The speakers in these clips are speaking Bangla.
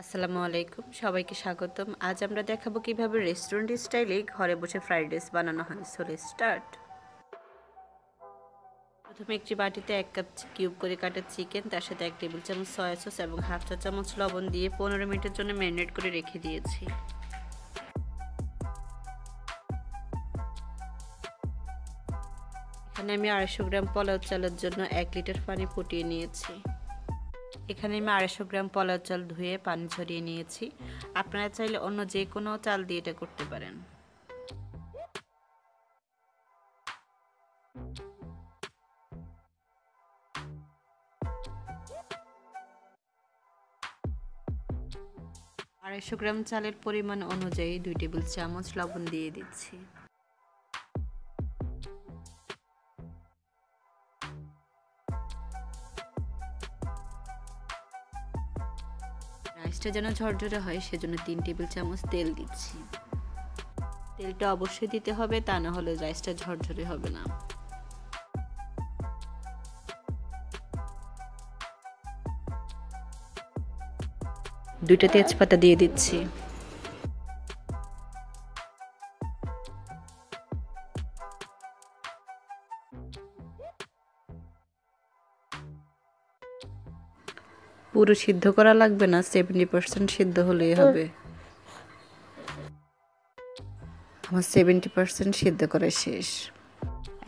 আসসালামু আলাইকুম, সবাইকে স্বাগতম। আজ আমরা দেখাবো কিভাবে রেস্টুরেন্ট স্টাইলে ঘরে বসে ফ্রাইড রাইস বানানো হয়। So let's start. প্রথমে একটি বাটিতে 1 কাপ কিউব করে কাটা চিকেন, তার সাথে 1 টেবিল চামচ সয়া সস এবং হাফ চা চামচ লবণ দিয়ে 15 মিনিটের জন্য ম্যারিনেট করে রেখে দিয়েছি। এখানে আমি 250 গ্রাম পোলাও চালের জন্য 1 লিটার পানি ফুটিয়ে নিয়েছি। এখানে আমি 250 গ্রাম পোলাও চাল ধুয়ে পানি ঝরিয়ে নিয়েছি। আপনারা চাইলে অন্য যে কোনো চাল দিয়ে এটা করতে পারেন। আড়াইশো গ্রাম চালের পরিমাণ অনুযায়ী 2 টেবিল চামচ লবণ দিয়ে দিচ্ছি। রাইসটা যেন ঝরঝরে হয় সেজন্য 3 টেবিল চামচ তেল দিচ্ছি। তেলটা অবশ্যই দিতে হবে, তা না হলে রাইসটা ঝরঝরে হবে না। দুইটা তেজপাতা দিয়ে দিচ্ছি। পুরো সিদ্ধ করা লাগবে না, 70% সিদ্ধ হলেই হবে। আমার 70% সিদ্ধ করা শেষ।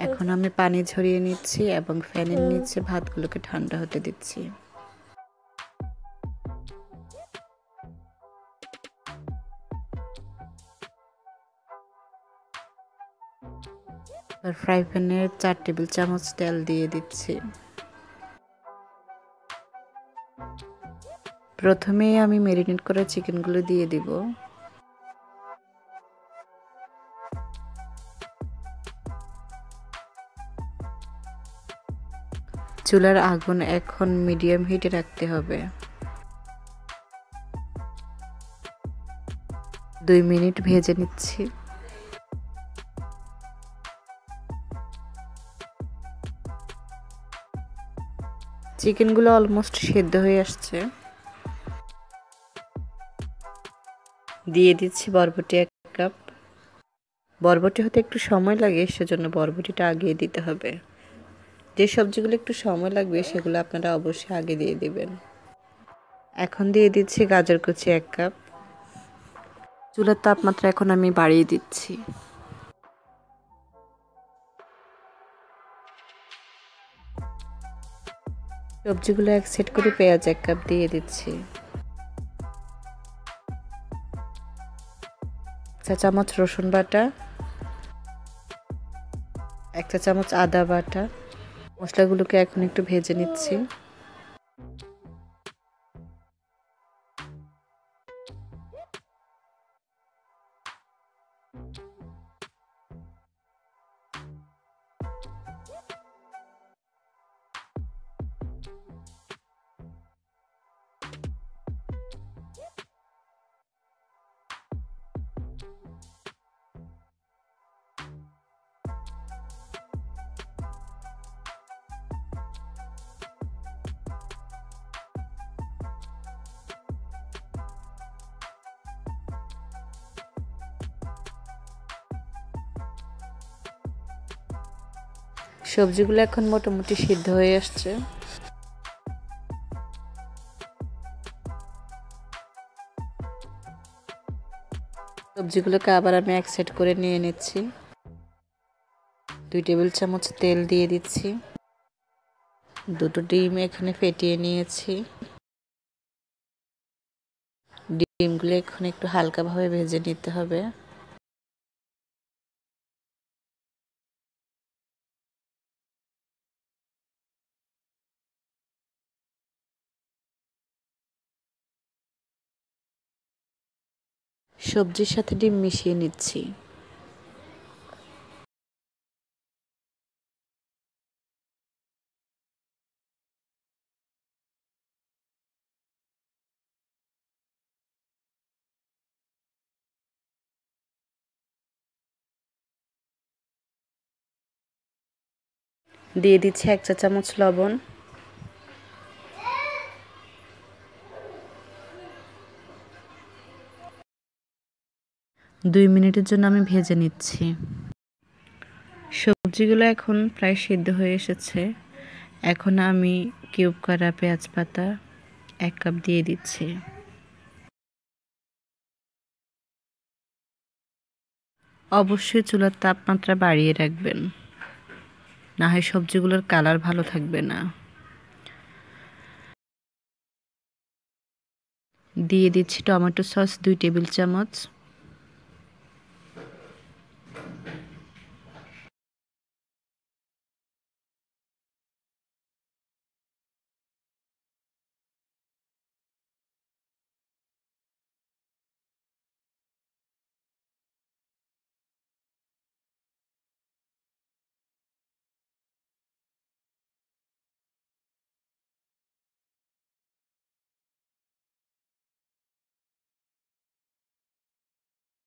এখন আমি পানি ঝরিয়ে নিচ্ছি এবং ফ্যানের নিচে ভাতগুলোকে ঠান্ডা হতে দিচ্ছি। আর ফ্রাই প্যানে 4 টেবিল চামচ তেল দিয়ে দিচ্ছি। প্রথমেই আমি ম্যারিনেট করা চিকেনগুলো দিয়ে দিব। চুলার আগুন এখন মিডিয়াম হিটে রাখতে হবে। 2 মিনিট ভেজে নিচ্ছি। চিকেনগুলো অলমোস্ট সেদ্ধ হয়ে আসছে। দিয়ে দিচ্ছি বরবটি 1 কাপ। বরবটি হতে একটু সময় লাগে, সেজন্য বরবটিটা আগে দিতে হবে। যে সবজিগুলো একটু সময় লাগবে সেগুলো আপনারা অবশ্যই আগে দিয়ে দিবেন। এখন দিয়ে দিচ্ছি গাজর কুচি 1 কাপ। চুলার তাপমাত্রা এখন আমি বাড়িয়ে দিচ্ছি। সবজিগুলো এক সেট করে পেঁয়াজ 1 কাপ দিয়ে দিচ্ছি। 1 চা চামচ রসুন বাটা, 1 চা চামচ আদা বাটা। মশলাগুলোকে এখন একটু ভেজে নিচ্ছি। সবজিগুলো এখন মোটামুটি সিদ্ধ হয়ে আসছে। সবজিগুলোকে আবার আমি এক সেট করে নিয়ে নিচ্ছি। 2 টেবিল চামচ তেল দিয়ে দিচ্ছি। 2টো ডিম এখানে ফেটিয়ে নিয়েছি। ডিমগুলো এখন একটু হালকাভাবে ভেজে নিতে হবে। সবজির সাথে ডিম মিশিয়ে নিচ্ছি। দিয়ে দিচ্ছি 1 চা চামচ লবণ। 2 মিনিটের জন্য আমি ভেজে নিচ্ছি। সবজিগুলো এখন প্রায় সিদ্ধ হয়ে এসেছে। এখন আমি কিউব করা পেঁয়াজ পাতা 1 কাপ দিয়ে দিচ্ছি। অবশ্যই চুলার তাপমাত্রা বাড়িয়ে রাখবেন, না হয় সবজিগুলোর কালার ভালো থাকবে না। দিয়ে দিচ্ছি টমেটো সস 2 টেবিল চামচ।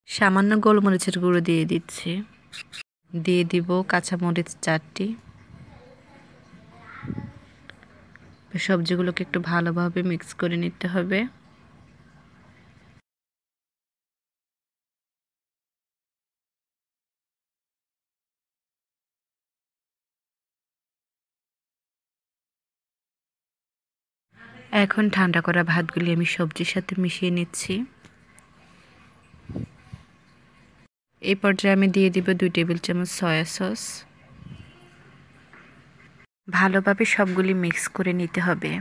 সামান্য গোলমরিচের গুঁড়ো দিয়ে দিচ্ছি। দিয়ে দিব কাঁচামরিচ 4টি। সবজিগুলোকে একটু ভালোভাবে মিক্স করে নিতে হবে। এখন ঠান্ডা করা ভাতগুলি আমি সবজির সাথে মিশিয়ে নিচ্ছি। এই পর্যায়ে আমি দিয়ে দিব 2 টেবিল চামচ সয়া সস। ভালোভাবে সবগুলি মিক্স করে নিতে হবে।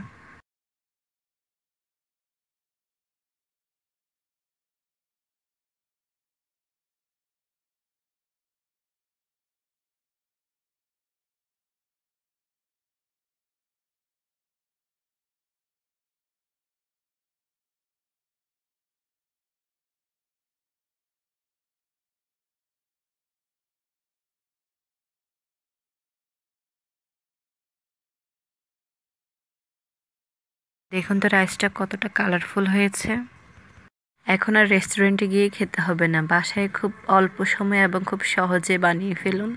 দেখুন তো রাইসটা কতটা কালারফুল হয়েছে। এখন আর রেস্টুরেন্টে গিয়ে খেতে হবে না, বাসায় খুব অল্প সময় এবং খুব সহজে বানিয়ে ফেলুন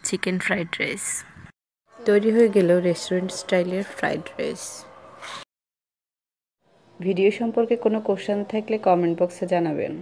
চিকেন ফ্রাইড রাইস। তৈরি হয়ে গেল রেস্টুরেন্ট স্টাইলের ফ্রাইড রাইস। ভিডিও সম্পর্কে কোনো কোশ্চেন থাকলে কমেন্ট বক্সে জানাবেন।